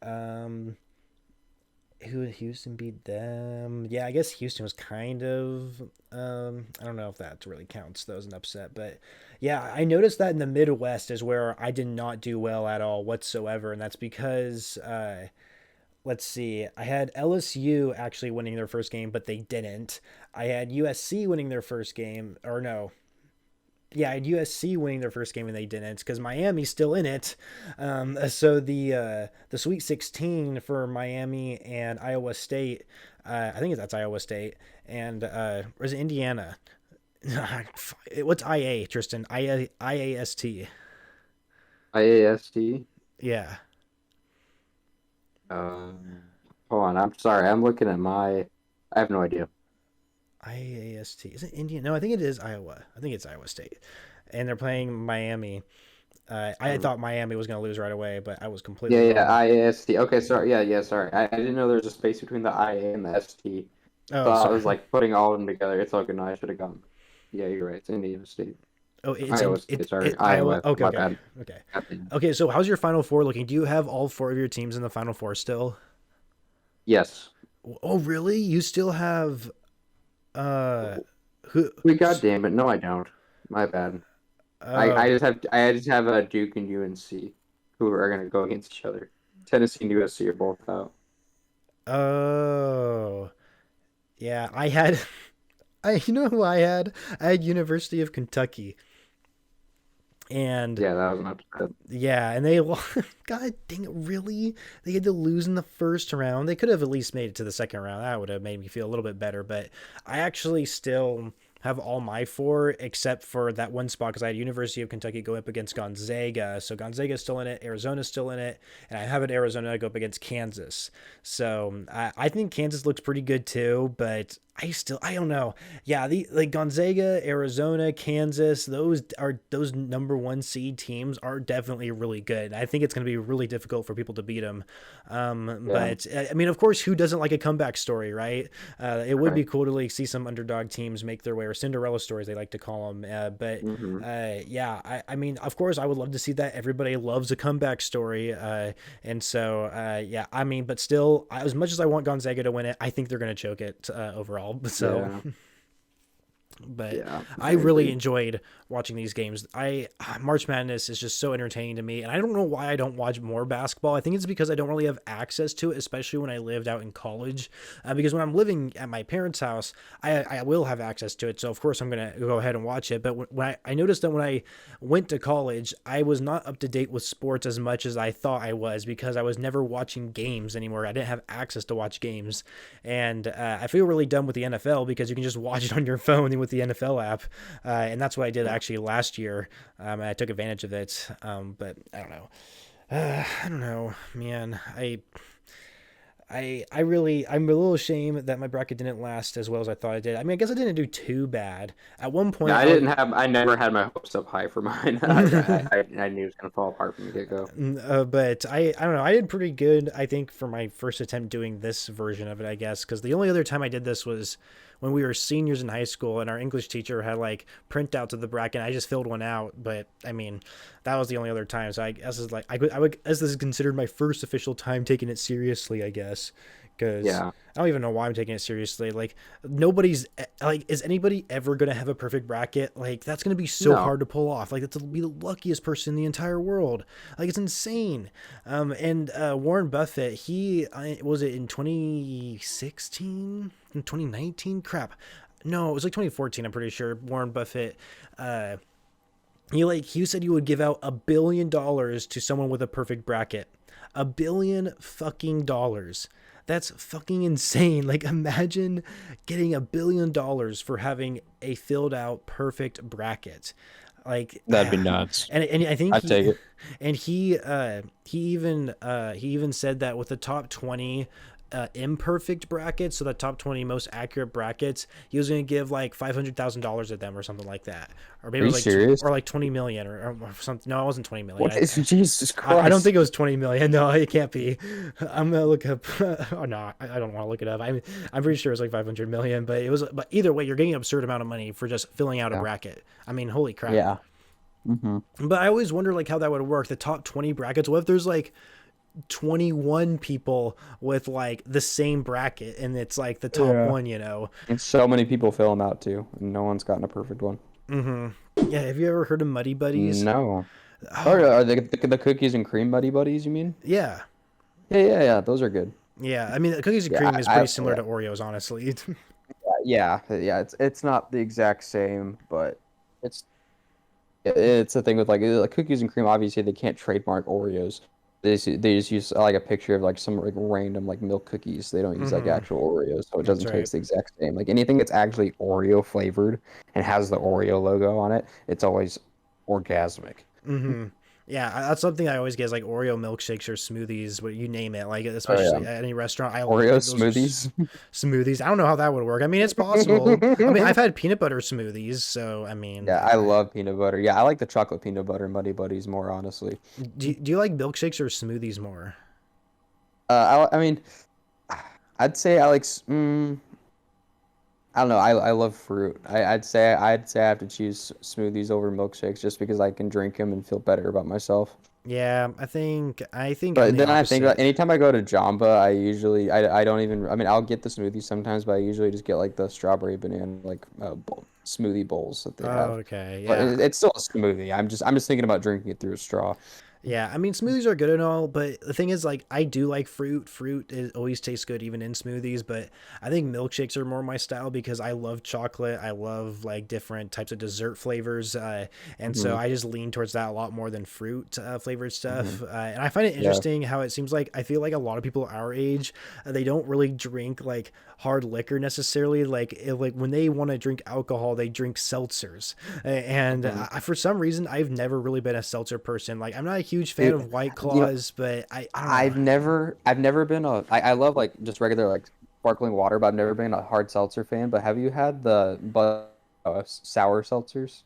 Um, who did Houston beat them? Yeah, I guess Houston was kind of. I don't know if that really counts though as an upset, but yeah, I noticed that in the Midwest is where I did not do well at all whatsoever, and that's because let's see. I had LSU actually winning their first game, but they didn't. I had USC winning their first game, or no. Yeah, I had USC winning their first game and they didn't because Miami's still in it. So the Sweet 16 for Miami and Iowa State, I think that's Iowa State, and or is it Indiana? What's IA, Tristan? IAST. IAST. Yeah, Um, Hold on. I'm sorry. I'm looking at my. I have no idea. IAST. Is it Indiana? No, I think it is Iowa. I think it's Iowa State, and they're playing Miami. I Um, thought Miami was going to lose right away, but I was completely yeah, yeah. wrong. IAST. Okay, sorry. Yeah, yeah. Sorry. I didn't know there was a space between the IA and the ST. So Oh, I sorry. was like putting all of them together. It's all good. No, I should have gone. Yeah, you're right. It's Indiana State. Oh, it's in Iowa State. Sorry, it Iowa. Iowa. Okay, My okay, bad. okay, Captain. okay. So, how's your Final Four looking? Do you have all four of your teams in the Final Four still? Yes. Oh, really? You still have uh who? We goddamn it. No, I don't. My bad. I Uh just have a Duke and UNC who are gonna go against each other. Tennessee and USC are both out. oh, yeah. I had I you know who I had? I had University of Kentucky, and Yeah, that was an upset. yeah, and they God dang it, really? They had to lose in the first round. They could have at least made it to the second round. That would have made me feel a little bit better. But I actually still have all my four except for that one spot because I had University of Kentucky go up against Gonzaga. So Gonzaga's still in it, Arizona's still in it, and I have it Arizona go up against Kansas. So I think Kansas looks pretty good too, but I don't know. Yeah, the like Gonzaga, Arizona, Kansas, those number one seed teams are definitely really good. I think it's going to be really difficult for people to beat them. Yeah, But I mean, of course, who doesn't like a comeback story, right? It would be right. cool to like see some underdog teams make their way, or Cinderella stories they like to call them. But hmm yeah, I mean, of course, I would love to see that. Everybody loves a comeback story, and so yeah, I mean, but still, as much as I want Gonzaga to win it, I think they're going to choke it overall. So Yeah, but yeah, I I really agree. enjoyed watching these games. I March Madness is just so entertaining to me, and I don't know why I don't watch more basketball. I think it's because I don't really have access to it, especially when I lived out in college. Because when I'm living at my parents' house, I will have access to it, so of course I'm gonna go ahead and watch it. But when I noticed that when I went to college, I was not up to date with sports as much as I thought I was because I was never watching games anymore. I didn't have access to watch games, and I feel really dumb with the NFL because you can just watch it on your phone with the NFL app, and that's what I did Yeah. actually last year. And I took advantage of it, but I don't know. I don't know, man. I'm a little ashamed that my bracket didn't last as well as I thought it did. I mean, I guess I didn't do too bad. At one Yeah, point, I was, I never had my hopes up high for mine. I knew it was gonna fall apart from the get go. but I don't know. I did pretty good, I think, for my first attempt doing this version of it. I guess because the only other time I did this was when we were seniors in high school, and our English teacher had like printouts of the bracket. And I just filled one out, but I mean, that was the only other time. So I guess is like I would as this is considered my first official time taking it seriously. I guess because Yeah, I don't even know why I'm taking it seriously. Like nobody's like, is anybody ever gonna have a perfect bracket? Like that's gonna be so no, hard to pull off. Like that's to be the luckiest person in the entire world. Like it's insane. And Warren Buffett, he was it in 2016, in 2019? Crap, no, it was like 2014. I'm pretty sure Warren Buffett. Uh, he said he would give out $1 billion to someone with a perfect bracket. $1 billion fucking dollars. That's fucking insane. Like imagine getting $1 billion for having a filled out perfect bracket. Like That'd be nuts. and I think I'd take it. he even said that with the top 20 imperfect brackets, so the top 20 most accurate brackets, he was going to give like $500,000 of them or something like that, or maybe Are it you was like serious? or like 20 million or something. No, it wasn't 20 million. What is Jesus I don't Christ? think it was 20 million. No, it can't be. I'm gonna look up. Oh no, I don't want to look it up. I'm pretty sure it was like 500 million, but it was. But either way, you're getting an absurd amount of money for just filling out a Yeah. bracket. I mean, holy crap. Yeah. hmm But I always wonder like how that would work. The top 20 brackets. What if there's like 21 people with like the same bracket, and it's like the top Yeah. one, you know. And so many people fill them out too, and no one's gotten a perfect one. Hmm. Yeah, have you ever heard of Muddy Buddies? No. Or Oh, are the cookies and cream buddy buddies, you mean? yeah. Yeah, yeah, yeah. Those are good. Yeah, I mean, cookies and Yeah, cream is pretty similar yeah, to Oreos, honestly. yeah, yeah. It's not the exact same, but it's it's the thing with like cookies and cream. Obviously, they can't trademark Oreos. They just use like a picture of like some like random like milk cookies. They don't use like Hmm. actual Oreos, so it That's doesn't right. taste the exact same. Like anything that's actually Oreo flavored and has the Oreo logo on it, it's always orgasmic. Hmm. Yeah, that's something I always get is like Oreo milkshakes or smoothies, what you name it. Like Oh especially yeah, at any restaurant, Oreo those are smoothies. smoothies. I don't know how that would work. I mean, it's possible. I mean, I've had peanut butter smoothies, so I mean, Yeah, I love peanut butter. Yeah, I like the chocolate peanut butter Muddy Buddies more, honestly. do you like milkshakes or smoothies more? I mean, I'd say I like. I don't know. I love fruit. I'd say I have to choose smoothies over milkshakes just because I can drink them and feel better about myself. Yeah, I think I'm But the then I think about opposite. anytime I go to Jamba, I don't even. I mean, I'll get the smoothies sometimes, but I usually just get like the strawberry banana like smoothie bowls that they Oh, have. okay, But yeah. it's still a smoothie. I'm just thinking about drinking it through a straw. Yeah, I mean smoothies are good and all, but the thing is, like, I do like fruit. Fruit always tastes good even in smoothies, but I think milkshakes are more my style because I love chocolate. I love like different types of dessert flavors, and so Hmm. I just lean towards that a lot more than fruit flavored Hmm. stuff. And I find it Yeah. interesting how it seems like I feel like a lot of people our age, they don't really drink like hard liquor necessarily. Like when they want to drink alcohol, they drink seltzers, and Hmm. for some reason I've never really been a seltzer person. Like I'm not a huge fan Dude, of White you know, Claws, but I don't know. I've never been I love like just regular like sparkling water, but I've never been a hard seltzer fan. But have you had the sour seltzers?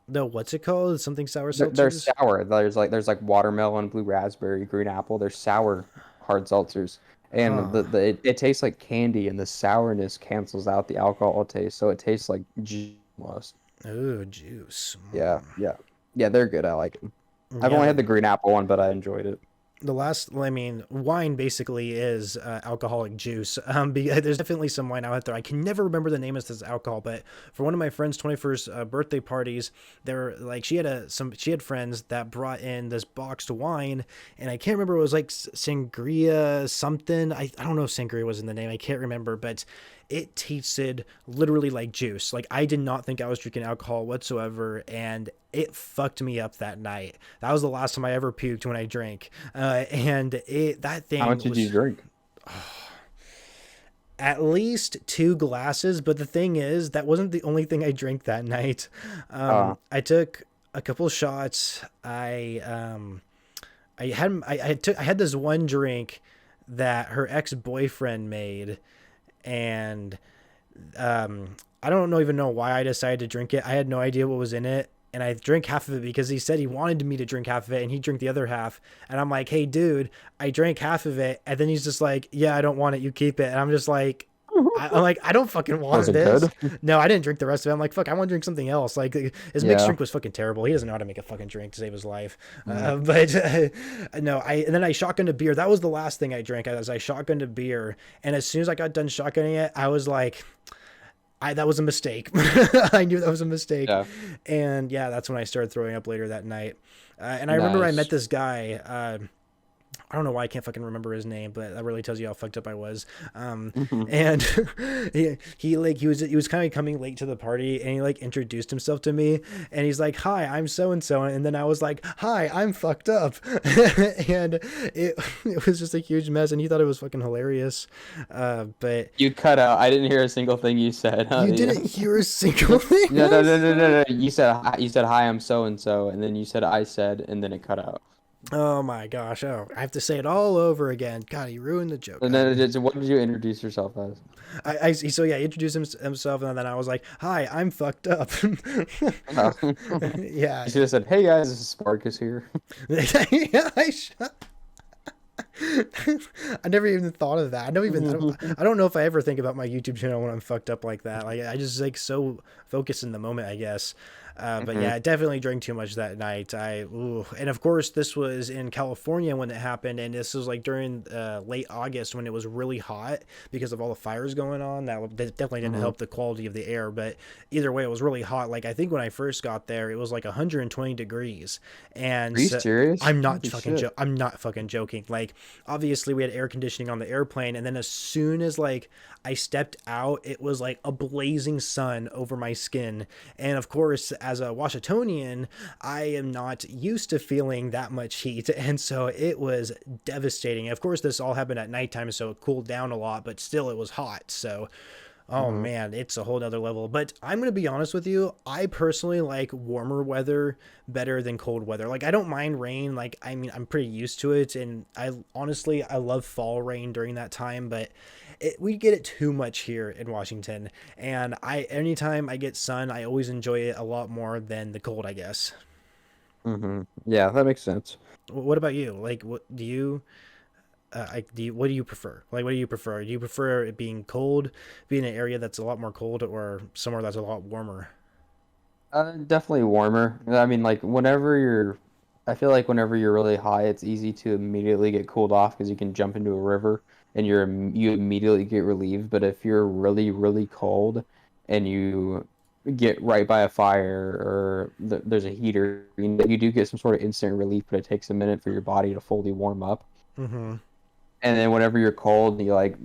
No, what's it called? Something sour They're seltzers? sour. There's like watermelon, blue raspberry, green apple. They're sour hard seltzers, and Huh. it tastes like candy, and the sourness cancels out the alcohol taste, so it tastes like juice almost. Ooh, juice. Yeah, yeah, yeah. They're good. I like them. I've Yeah, only had the green apple one, but I enjoyed it. I mean, wine basically is alcoholic juice. There's definitely some wine out there. I can never remember the name of this alcohol, but for one of my friend's 21st birthday parties, there were like she had friends that brought in this boxed wine, and I can't remember. It was like sangria something. I don't know if sangria was in the name. I can't remember, but it tasted literally like juice. Like I did not think I was drinking alcohol whatsoever, and it fucked me up that night. That was the last time I ever puked when I drank, and it that How much thing did you was drink? at least 2 glasses. But the thing is, that wasn't the only thing I drank that night. Uh, I took a couple shots. I had this one drink that her ex boyfriend made, and I don't know even know why I decided to drink it. I had no idea what was in it. And I drank half of it because he said he wanted me to drink half of it and he'd drink the other half. And I'm like, hey, dude, I drank half of it. And then he's just like, yeah, I don't want it. You keep it. And I'm just like, I'm like, I don't fucking was want it this. good? No, I didn't drink the rest of it. I'm like, fuck, I want to drink something else. Like, his mixed Yeah. drink was fucking terrible. He doesn't know how to make a fucking drink to save his life. Mm. But no, and then I shotgunned a beer. That was the last thing I drank. I shotgunned a beer. And as soon as I got done shotgunning it, I was like, that was a mistake. I knew that was a mistake, Yeah. and yeah, that's when I started throwing up later that night. And I remember I met Nice. this guy. I don't know why I can't fucking remember his name, but that really tells you how fucked up I was. Hmm. And he was kind of coming late to the party, and he like introduced himself to me, and he's like, "Hi, I'm so and so," and then I was like, "Hi, I'm fucked up," and it was just a huge mess, and he thought it was fucking hilarious. But You cut out. I didn't hear a single thing you said. Huh? you Yeah. didn't hear a single thing No, no, I no, no, said. no, no. You said hi, I'm so and so, and then you said I said, and then it cut out. Oh my gosh! Oh, I have to say it all over again. God, he ruined the joke. And then what did you introduce yourself as? So yeah, he introduced himself, and then I was like, "Hi, I'm fucked up." Oh. Yeah, You should have said, "Hey guys, this is Sparkus here." yeah. I never even thought of that. I don't know if I ever think about my YouTube channel when I'm fucked up like that. Like I just like so focused in the moment, I guess. But Hmm. yeah, I definitely drank too much that night. And of course, this was in California when it happened, and this was like during late August when it was really hot because of all the fires going on. That definitely didn't Hmm. help the quality of the air. But either way, it was really hot. Like I think when I first got there, it was like 120 degrees, and Are you so serious? I'm not Holy fucking shit. I'm not fucking joking. Like obviously we had air conditioning on the airplane, and then as soon as like I stepped out, it was like a blazing sun over my skin. And of course, as a Washingtonian, I am not used to feeling that much heat, and so it was devastating. Of course, this all happened at nighttime, so it cooled down a lot, but still it was hot. So oh Hmm. man, it's a whole nother level. But I'm gonna be honest with you. I personally like warmer weather better than cold weather. Like I don't mind rain. Like I mean, I'm pretty used to it, and I honestly I love fall rain during that time. But we get it too much here in Washington, and I anytime I get sun, I always enjoy it a lot more than the cold. I guess. Hmm. Yeah, that makes sense. What about you? Like, what do you? What do you prefer? Like, what do you prefer? Do you prefer it being cold, being in an area that's a lot more cold, or somewhere that's a lot warmer? Definitely warmer. I mean, like I feel like whenever you're really high, it's easy to immediately get cooled off because you can jump into a river and you immediately get relieved. But if you're really, really cold and you get right by a fire or there's a heater, you do get some sort of instant relief, but it takes a minute for your body to fully warm up. Mm-hmm. And then whenever you're cold, you like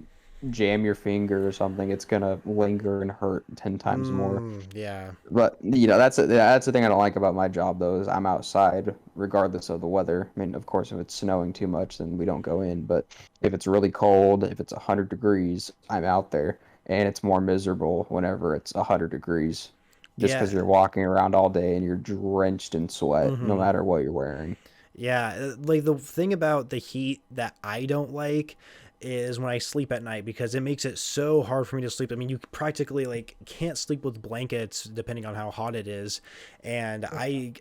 jam your finger or something, it's gonna linger and hurt 10 times more. Yeah. But that's the thing I don't like about my job though is I'm outside regardless of the weather. I mean, of course, if it's snowing too much, then we don't go in. But if it's really cold, if it's 100 degrees, I'm out there, and it's more miserable whenever it's 100 degrees, just because Yeah. you're walking around all day and you're drenched in sweat, no Mm-hmm. matter what you're wearing. Yeah. Like the thing about the heat that I don't like is when I sleep at night because it makes it so hard for me to sleep. I mean, you practically like can't sleep with blankets depending on how hot it is. And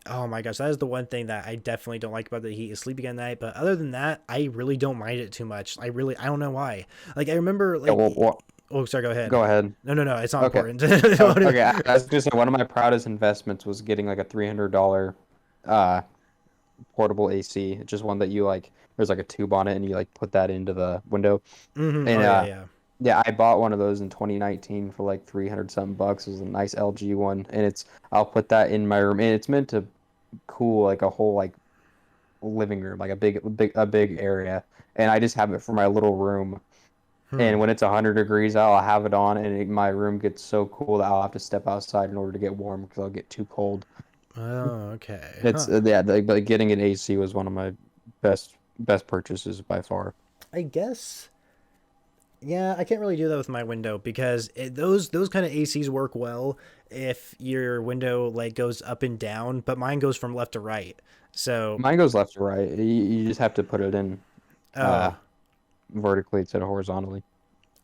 oh my gosh, that is the one thing that I definitely don't like about the heat is sleeping at night. But other than that, I really don't mind it too much. I don't know why. Like I remember Yeah, like, oh, sorry, go ahead. go ahead. No, it's not Okay. important. Okay. I was just saying one of my proudest investments was getting like a $300 uh portable AC, just one that you like. There's like a tube on it, and you like put that into the window. Mm-hmm. And Oh yeah, yeah. yeah, I bought one of those in 2019 for like 300 something bucks. It was a nice LG one, and I'll put that in my room, and it's meant to cool like a whole like living room, like a big area. And I just have it for my little room. And Hmm. when it's 100 degrees, I'll have it on, and my room gets so cool that I'll have to step outside in order to get warm because I'll get too cold. Oh, okay. It's Huh. yeah, like getting an AC was one of my best purchases by far. I guess. Yeah, I can't really do that with my window because those kind of ACs work well if your window like goes up and down, but mine goes from left to right. So, Mine goes left to right. You just have to put it in uh oh, vertically instead of horizontally.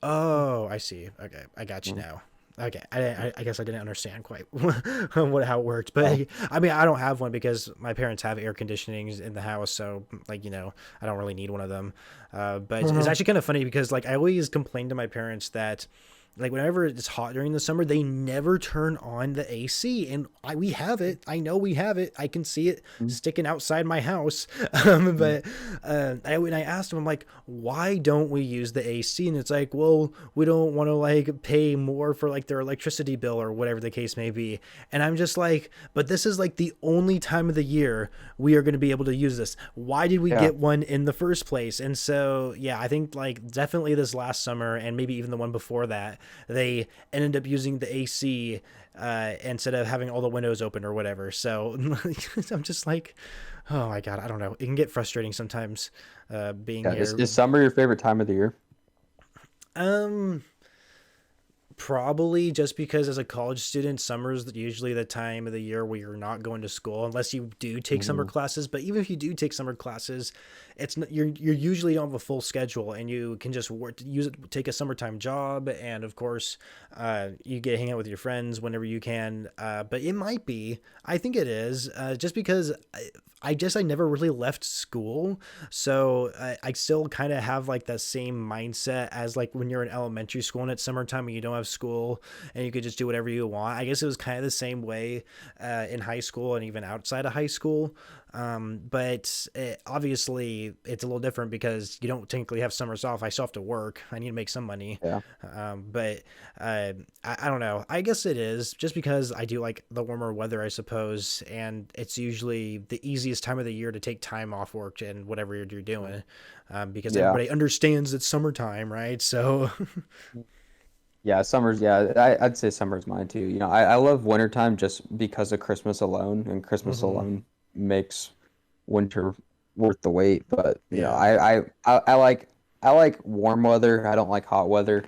oh, I see. Okay, I got you Mhm. now. Okay, I guess I didn't understand quite what how it worked, Yeah. but I mean I don't have one because my parents have air conditioning in the house, so like I don't really need one of them. But it's Mhm. actually kind of funny because like I always complain to my parents that like whenever it's hot during the summer, they never turn on the AC, and we have it. I know we have it. I can see it sticking outside my house. Mhm. But when I asked them, I'm like, why don't we use the AC? And it's like, well, we don't want to like pay more for like their electricity bill or whatever the case may be. And I'm just like, but this is like the only time of the year we are going to be able to use this. Why did we Yeah. get one in the first place? And so, yeah, I think like definitely this last summer and maybe even the one before that, they ended up using the AC instead of having all the windows open or whatever. So I'm just like, oh my god, I don't know. It can get frustrating sometimes being Yeah. here. Is summer your favorite time of the year? Um, Probably just because as a college student, summer's usually the time of the year where you're not going to school unless you do take summer Mhm. classes. But even if you do take summer classes, it's not, you're usually don't have a full schedule and you can just use it, take a summertime job, and of course, you get hang out with your friends whenever you can. But it might be, I think it is, just because I guess I never really left school, so I still kind of have like that same mindset as like when you're in elementary school and it's summertime and you don't have of school and you could just do whatever you want. I guess it was kind of the same way in high school and even outside of high school. But obviously, it's a little different because you don't technically have summers off. I still have to work. I need to make some money. Yeah. But I don't know. I guess it is just because I do like the warmer weather, I suppose. And it's usually the easiest time of the year to take time off work and whatever you're doing because Yeah. everybody understands it's summertime, right? So, Yeah, summer's yeah, I'd say summer's mine too. I love wintertime just because of Christmas alone, and Christmas mhm, alone makes winter worth the wait. But yeah. I like warm weather. I don't like hot weather.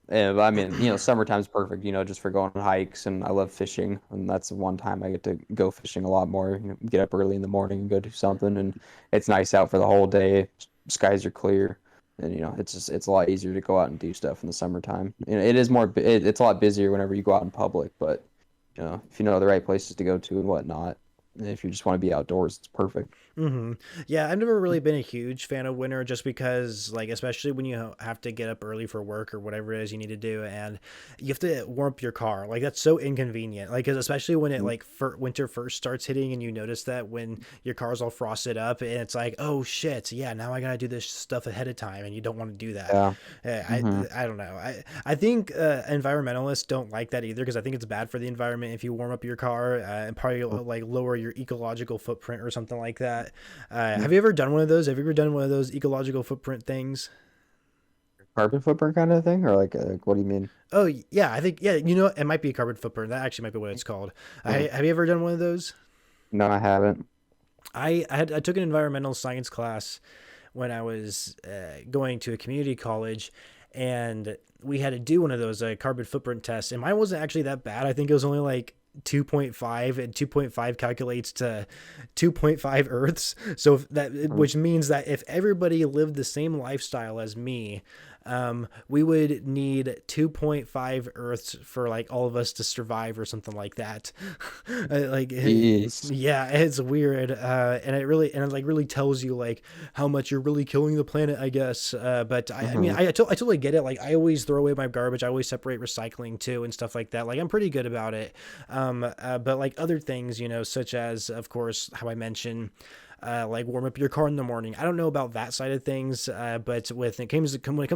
But I mean, summertime's perfect, just for going on hikes, and I love fishing, and that's the one time I get to go fishing a lot more. Get up early in the morning and go do something, and it's nice out for the whole day. Skies are clear, and it's a lot easier to go out and do stuff in the summertime. It is it's a lot busier whenever you go out in public, but if you know the right places to go to and whatnot, and if you just want to be outdoors, it's perfect. Yeah, I've never really been a huge fan of winter just because, like, especially when you have to get up early for work or whatever it is you need to do, and you have to warm up your car. Like, that's so inconvenient. Like, 'cause especially when it, Mhm. like, winter first starts hitting and you notice that when your car's all frosted up and it's like, oh shit, yeah, now I gotta do this stuff ahead of time, and you don't want to do that. Yeah. I, Hmm. I don't know. I think environmentalists don't like that either because I think it's bad for the environment if you warm up your car and probably like lower your ecological footprint or something like that. Have you ever done one of those? Have you ever done one of those ecological footprint things? Carbon footprint kind of thing, or like what do you mean? Oh yeah, I think yeah. You know, it might be a carbon footprint. That actually might be what it's called. Uh, Have you ever done one of those? no, I haven't. I took an environmental science class when I was going to a community college, and we had to do one of those carbon footprint tests. And mine wasn't actually that bad. I think it was only like 2.5, and 2.5 calculates to 2.5 Earths. So which means that if everybody lived the same lifestyle as me, we would need 2.5 Earths for like all of us to survive or something like that. Like, Jeez. yeah, it's weird. And it like really tells you like how much you're really killing the planet, I guess. But I mean, Hmm. I totally get it. Like, I always throw away my garbage. I always separate recycling too and stuff like that. Like, I'm pretty good about it. But like other things, such as, of course, how I mentioned, like warm up your car in the morning. I don't know about that side of things, but when it comes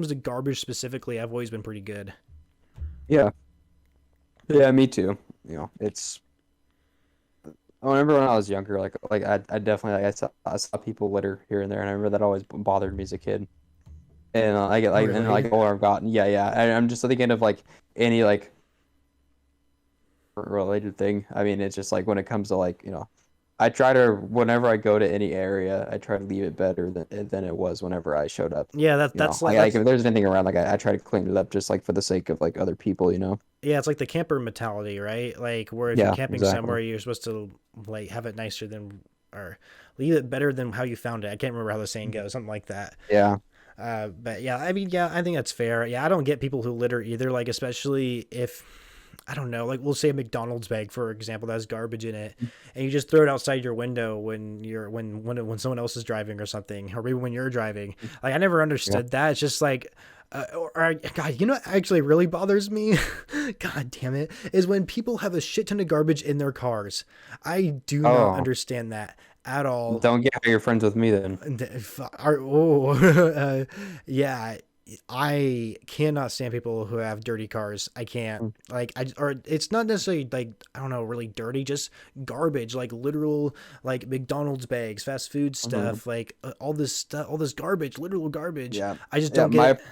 to garbage specifically, I've always been pretty good. Yeah. Yeah, me too. It's I remember when I was younger, I definitely I saw people litter here and there, and I remember that always bothered me as a kid. And I get like and Really? like older I've gotten, yeah, yeah. I'm just thinking of like any like related thing. I mean, it's just like when it comes to I try to whenever I go to any area, I try to leave it better than it was whenever I showed up. Yeah, Like if there's anything around, I try to clean it up just like for the sake of like other people. yeah, it's like the camper mentality, right? Like where if you're Yeah, camping exactly. somewhere, you're supposed to like have it nicer than or leave it better than how you found it. I can't remember how the saying goes, something like that. Yeah. But yeah, I mean, yeah, I think that's fair. Yeah, I don't get people who litter either. Like, especially if I don't know, like we'll say a McDonald's bag, for example, that has garbage in it, and you just throw it outside your window when someone else is driving or something, or maybe when you're driving. Like, I never Yeah. understood that. It's just like, God, you know what actually really bothers me? God damn it, is when people have a shit ton of garbage in their cars. I do not Oh, understand that at all. don't get how you're friends with me then. Oh, yeah. I cannot stand people who have dirty cars. I can't like or it's not necessarily like I don't know really dirty, just garbage, like literal like McDonald's bags, fast food Mhm. stuff, like all this stuff, all this garbage, literal garbage. Yeah. I just Yeah, don't get.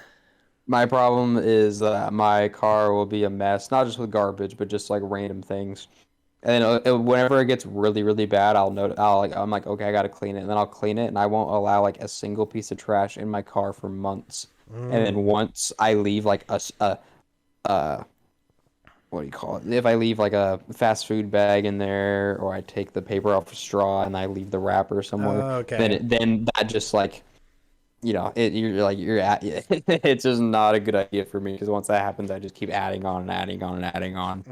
my problem is that my car will be a mess, not just with garbage, but just like random things. And then whenever it gets really, really bad, I'm like, okay, I gotta clean it, and then I'll clean it, and I won't allow like a single piece of trash in my car for months. And then Mm, once I leave like uh, what do you call it? If I leave like a fast food bag in there, or I take the paper off a straw and I leave the wrapper somewhere, okay. then that just like you're at it's just not a good idea for me because once that happens, I just keep adding on and adding on and adding on.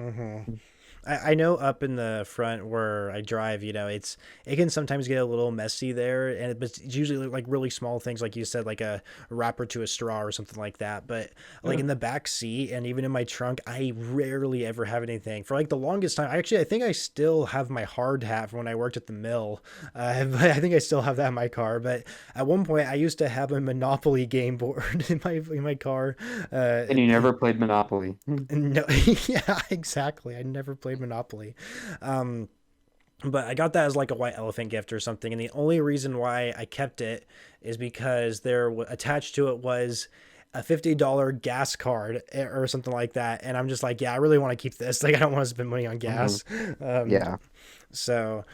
I know up in the front where I drive, it can sometimes get a little messy there, but it's usually like really small things, like you said, like a wrapper to a straw or something like that. But like Yeah. in the back seat and even in my trunk, I rarely ever have anything. For like the longest time, I think I still have my hard hat from when I worked at the mill. But I think I still have that in my car. But at one point, I used to have a Monopoly game board in my car. And you never played Monopoly. No, yeah, exactly. I never played Monopoly. Um, but I got that as like a white elephant gift or something. And the only reason why I kept it is because attached to it was a $50 gas card or something like that. And I'm just like, yeah, I really want to keep this. Like, I don't want to spend money on Hmm. gas. Um, Yeah. so,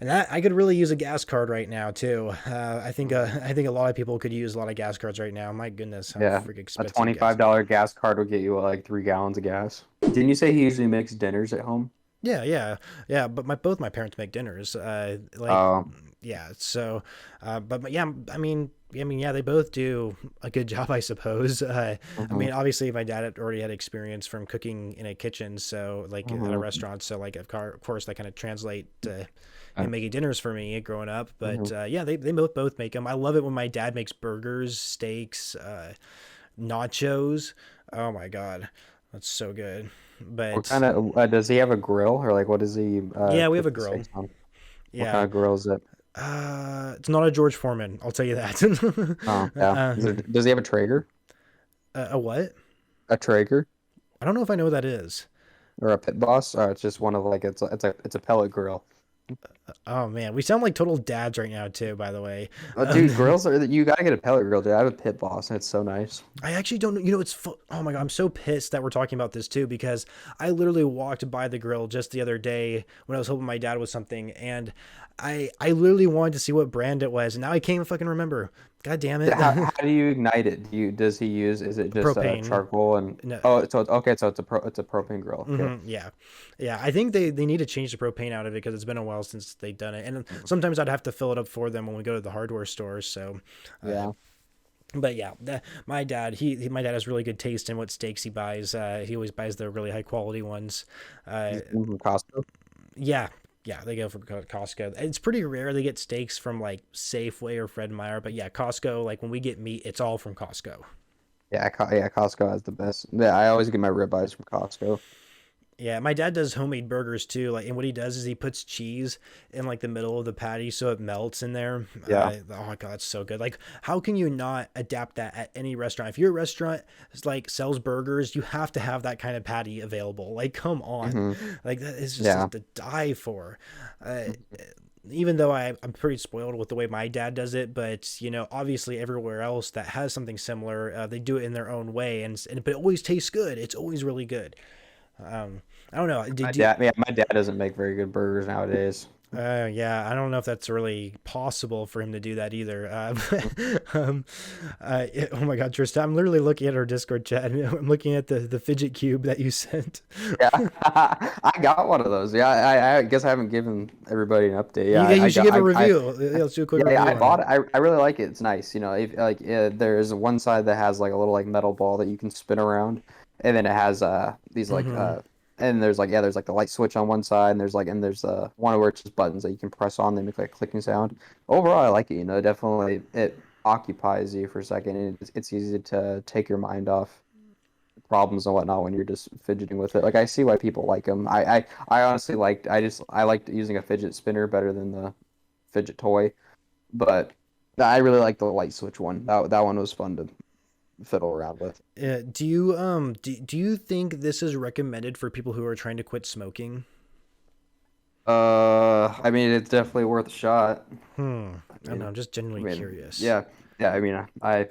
and that I could really use a gas card right now too. I think a lot of people could use a lot of gas cards right now. My goodness, how Yeah. freaking A expensive gas. $25 gas card would get you like 3 gallons of gas. Didn't you say he usually makes dinners at home? Yeah, yeah, yeah. But both my parents make dinners. Oh. Yeah. So, yeah. Yeah, they both do a good job, I suppose. Hmm. Obviously, my dad had already had experience from cooking in a kitchen, so like at a Hmm. restaurant. So like, of course, that kind of translate to Uh, him making dinners for me growing up. mhm. But yeah, they both make them. I love it when my dad makes burgers, steaks, nachos. Oh my god, that's so good. What But kind of does he have a grill or like what does he yeah, we have cook a the grill. steaks on? What kind Yeah. of grill is it? It's not a George Foreman. I'll tell you that. Oh, yeah. Does he have a Traeger? A what? A Traeger I don't know if I know what that is. or a Pit Boss? Or it's just one of like it's a pellet grill. Oh man, we sound like total dads right now too. By the way, Dude, grills are you gotta get a pellet grill, dude. I have a Pit Boss and it's so nice. I actually don't know. Oh my god, I'm so pissed that we're talking about this too because I literally walked by the grill just the other day when I was helping my dad with something, and I literally wanted to see what brand it was, and now I can't even fucking remember. God damn it. How do you ignite it? Does he use is it just Propane. charcoal and No. okay, so it's a propane grill. Okay. Yeah, yeah. I think they need to change the propane out of it because it's been a while since they've done it, and Mhm. sometimes I'd have to fill it up for them when we go to the hardware store. So, uh, Yeah. but yeah, my dad my dad has really good taste in what steaks he buys. He always buys the really high quality ones. Uh, Just from Costco. yeah. Yeah, they go for Costco. It's pretty rare they get steaks from like Safeway or Fred Meyer, but yeah, Costco. Like when we get meat, it's all from Costco. Yeah, yeah, Costco has the best. Yeah, I always get my ribeyes from Costco. Yeah, my dad does homemade burgers too. Like, and what he does is he puts cheese in like the middle of the patty so it melts in there. Yeah. Oh my god, it's so good. Like, how can you not adapt that at any restaurant? If your restaurant is like sells burgers, you have to have that kind of patty available. Like, come on, Hmm. like that is Yeah. just to die for. Uh, Mhm. Even though I'm pretty spoiled with the way my dad does it, but obviously everywhere else that has something similar, they do it in their own way, but it always tastes good. It's always really good. I don't know. My Did you? dad, yeah, my dad doesn't make very good burgers nowadays. Yeah, I don't know if that's really possible for him to do that either. Oh my God, Tristan, I'm literally looking at our Discord chat. And I'm looking at the fidget cube that you sent. Yeah, I got one of those. Yeah, I guess I haven't given everybody an update. Yeah, You I should got give a review. Yeah, let's do a quick yeah, review I on it. bought it. I really like it. It's nice. You know, if like there's one side that has like a little like metal ball that you can spin around, and then it has these like Mm-hmm. and there's like the light switch on one side, and there's one where it's just buttons that you can press on. They make like a clicking sound. Overall, I like it. You know, definitely it occupies you for a second, and it's easy to take your mind off problems and whatnot when you're just fidgeting with it. Like I see why people like them. I honestly I liked using a fidget spinner better than the fidget toy, but I really like the light switch one. That one was fun to fiddle around with. Do you think this is recommended for people who are trying to quit smoking? I mean it's definitely worth a shot. I don't know. I'm just I genuinely mean, curious. yeah, yeah. I mean, I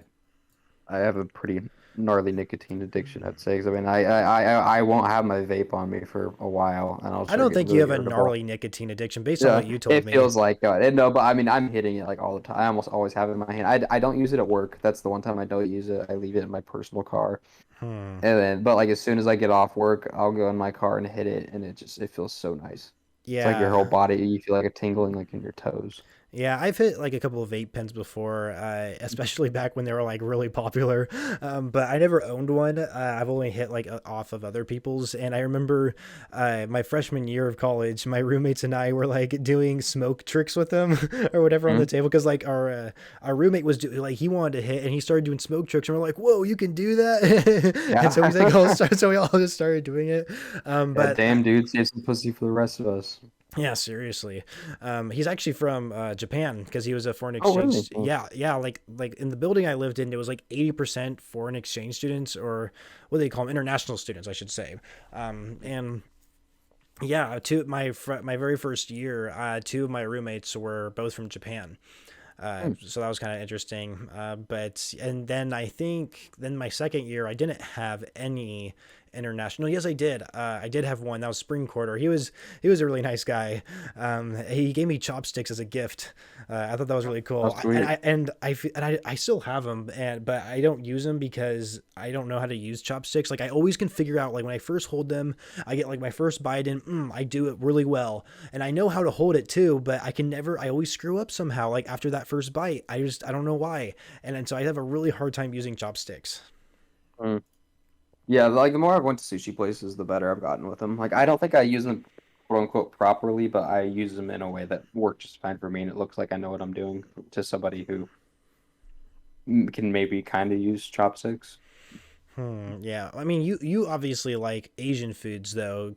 have a pretty gnarly nicotine addiction, I'd say. 'Cause I mean, I won't have my vape on me for a while, and I'll I start don't getting think you really have a irritable. gnarly nicotine addiction based on Yeah, what you told it me. feels like and no, but I mean, I'm hitting it like all the time. I almost always have it in my hand. I don't use it at work. That's the one time I don't use it. I leave it in my personal car, Hmm. and then but like as soon as I get off work, I'll go in my car and hit it, and it feels so nice. It's like your whole Yeah. body, you feel like a tingling like in your toes. Yeah, I've hit like a couple of vape pens before, especially back when they were like really popular. But I never owned one. I've only hit like off of other people's. And I remember my freshman year of college, my roommates and I were like doing smoke tricks with them or whatever on the Mhm. table because like our roommate was like he wanted to hit and he started doing smoke tricks and we're like, whoa, you can do that. And so Yeah. we all just started doing it. Yeah, But damn dude, save some pussy for the rest of us. Yeah, seriously. He's actually from Japan because he was a foreign Oh, really? exchange. Yeah, yeah. Like in the building I lived in, it was like 80% foreign exchange students, or what do they call them? International students, I should say. And yeah, my very first year, two of my roommates were both from Japan. Hmm. So that was kind of interesting. But and then I think then my second year I didn't have any international. Yes, I did. I did have one. That was spring quarter. He was a really nice guy. He gave me chopsticks as a gift. I thought that was really Oh, cool. sweet. I still have them, but I don't use them because I don't know how to use chopsticks. Like I always can figure out like when I first hold them, I get like my first bite in. I do it really well, and I know how to hold it too. But I can never. I always screw up somehow. Like after that first bite, I don't know why, and so I have a really hard time using chopsticks. Mm. Yeah, like the more I've went to sushi places, the better I've gotten with them. Like I don't think I use them quote unquote properly, but I use them in a way that works just fine for me, and it looks like I know what I'm doing to somebody who can maybe kind of use chopsticks. Yeah, I mean, you obviously like Asian foods though,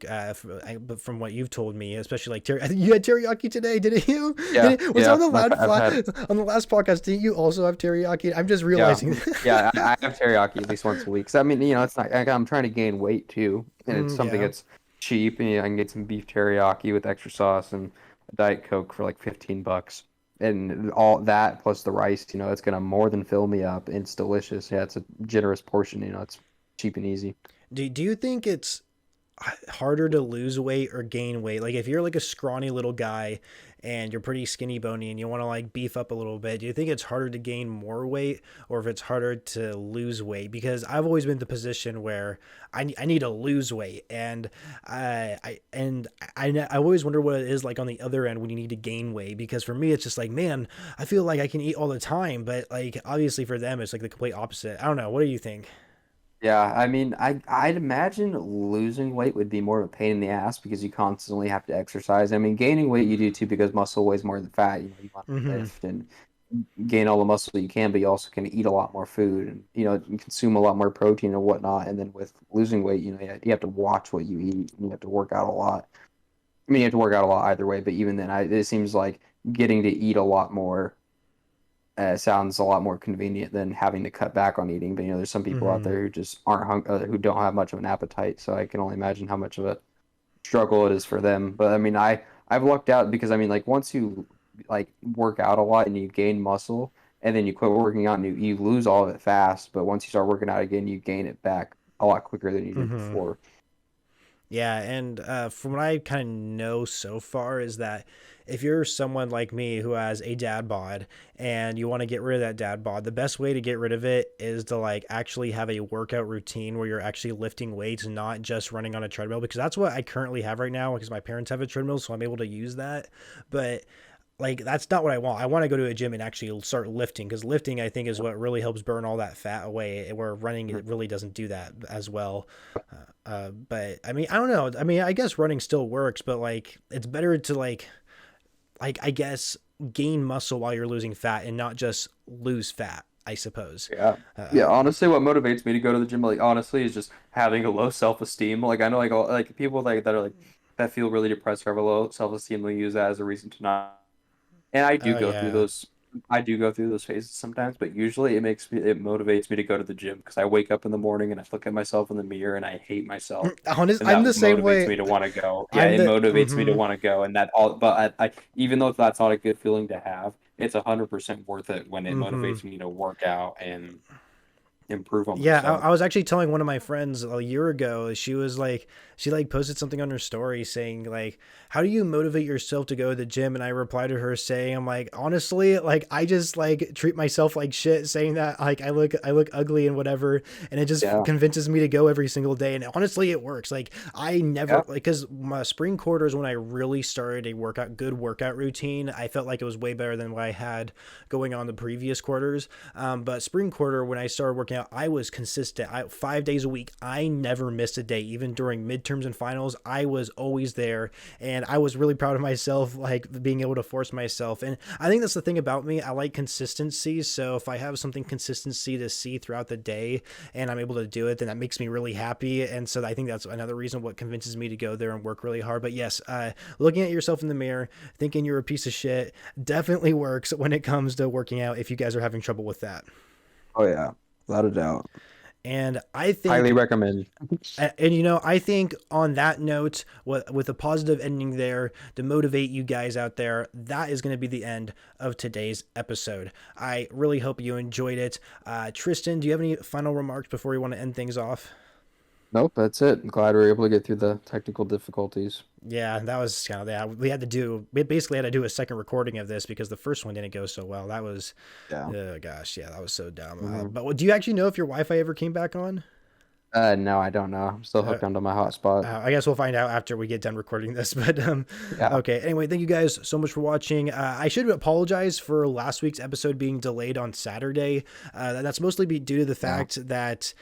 but from what you've told me, especially like I think you had teriyaki today, didn't you? Yeah, Was that yeah. I've had on the last podcast? Didn't you also have teriyaki? I'm just yeah, realizing. yeah. I have teriyaki at least once a week. 'Cause I mean, it's not. I'm trying to gain weight too, and it's something Yeah. that's cheap, and I can get some beef teriyaki with extra sauce and a Diet Coke for like $15, and all that plus the rice. It's gonna more than fill me up. And it's delicious. Yeah, it's a generous portion. It's cheap and easy. Do you think it's harder to lose weight or gain weight? Like if you're like a scrawny little guy and you're pretty skinny bony and you want to like beef up a little bit, do you think it's harder to gain more weight or if it's harder to lose weight? Because I've always been in the position where I need to lose weight and I always wonder what it is like on the other end when you need to gain weight, because for me it's just like, man, I feel like I can eat all the time, but like obviously for them it's like the complete opposite. I don't know, what do you think? Yeah, I mean, I'd imagine losing weight would be more of a pain in the ass because you constantly have to exercise. I mean, gaining weight you do too because muscle weighs more than fat. You want to Mm-hmm. lift and gain all the muscle you can, but you also can eat a lot more food and you consume a lot more protein and whatnot. And then with losing weight, you have to watch what you eat and you have to work out a lot. I mean, you have to work out a lot either way, but even then, it seems like getting to eat a lot more sounds a lot more convenient than having to cut back on eating. But there's some people out Mm-hmm. there who just aren't who don't have much of an appetite. So I can only imagine how much of a struggle it is for them. But I mean, I've lucked out because I mean, like once you like work out a lot and you gain muscle, and then you quit working out and you lose all of it fast. But once you start working out again, you gain it back a lot quicker than you did Mm-hmm. before. Yeah, and from what I kind of know so far is that if you're someone like me who has a dad bod and you want to get rid of that dad bod, the best way to get rid of it is to like actually have a workout routine where you're actually lifting weights and not just running on a treadmill, because that's what I currently have right now because my parents have a treadmill, so I'm able to use that. But like that's not what I want. I want to go to a gym and actually start lifting, because lifting I think is what really helps burn all that fat away. Where running it really doesn't do that as well. But I mean I don't know. I mean I guess running still works, but like it's better to like I guess gain muscle while you're losing fat and not just lose fat, I suppose. Yeah. Yeah, Uh, honestly, what motivates me to go to the gym, like honestly, is just having a low self-esteem. Like I know like like people like that are like that feel really depressed or have a low self-esteem, they use that as a reason to not. And oh yeah. I do go through those phases sometimes, but usually it motivates me to go to the gym because I wake up in the morning and I look at myself in the mirror and I hate myself. Honest, And I'm that the same motivates way. me to want to go. Yeah, I'm it the motivates me to mm-hmm. want to go, and that all. But even though that's not a good feeling to have, it's 100% worth it when it Mm-hmm. motivates me to work out and improve on Yeah, myself. I was actually telling one of my friends a year ago. She like posted something on her story saying like, "How do you motivate yourself to go to the gym?" And I replied to her saying, "I'm like, honestly, like I just like treat myself like shit, saying that like I look ugly and whatever, and it just Yeah. convinces me to go every single day. And honestly, it works. Like I never Yeah. like because my spring quarter is when I really started a good workout routine. I felt like it was way better than what I had going on the previous quarters. But spring quarter, when I started working out, I was consistent. 5 days a week. I never missed a day, even during midterms and finals. I was always there, and I was really proud of myself, like being able to force myself. And I think that's the thing about me. I like consistency. So if I have something consistency to see throughout the day, and I'm able to do it, then that makes me really happy. And so I think that's another reason what convinces me to go there and work really hard. But yes, looking at yourself in the mirror, thinking you're a piece of shit, definitely works when it comes to working out. If you guys are having trouble with that. Oh yeah. Without a doubt. And I Highly think, recommend. and you know, I think on that note, with a positive ending there to motivate you guys out there, that is going to be the end of today's episode. I really hope you enjoyed it. Tristan, do you have any final remarks before we want to end things off? Nope, that's it. I'm glad we were able to get through the technical difficulties. Yeah, that was kind of, yeah. We basically had to do a second recording of this because the first one didn't go so well. That was, Yeah. oh gosh, yeah, that was so dumb. Hmm. But do you actually know if your Wi-Fi ever came back on? No, I don't know. I'm still Uh, hooked onto my hotspot. I guess we'll find out after we get done recording this. But Yeah. okay. Anyway, thank you guys so much for watching. I should apologize for last week's episode being delayed on Saturday. That's mostly due to the Yeah. fact that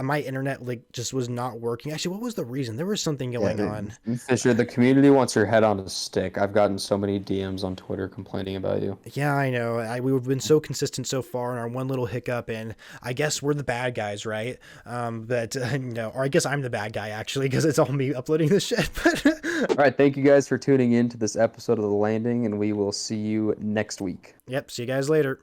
my internet like just was not working. Actually, what was the reason? There was something Yeah, going on. Fisher, the community wants your head on a stick. I've gotten so many DMs on Twitter complaining about you. Yeah, I know. We've been so consistent so far in our one little hiccup, and I guess we're the bad guys, right? But you know, or I guess I'm the bad guy actually because it's all me uploading this shit. But All right, thank you guys for tuning in to this episode of The Landing, and we will see you next week. yep, see you guys later.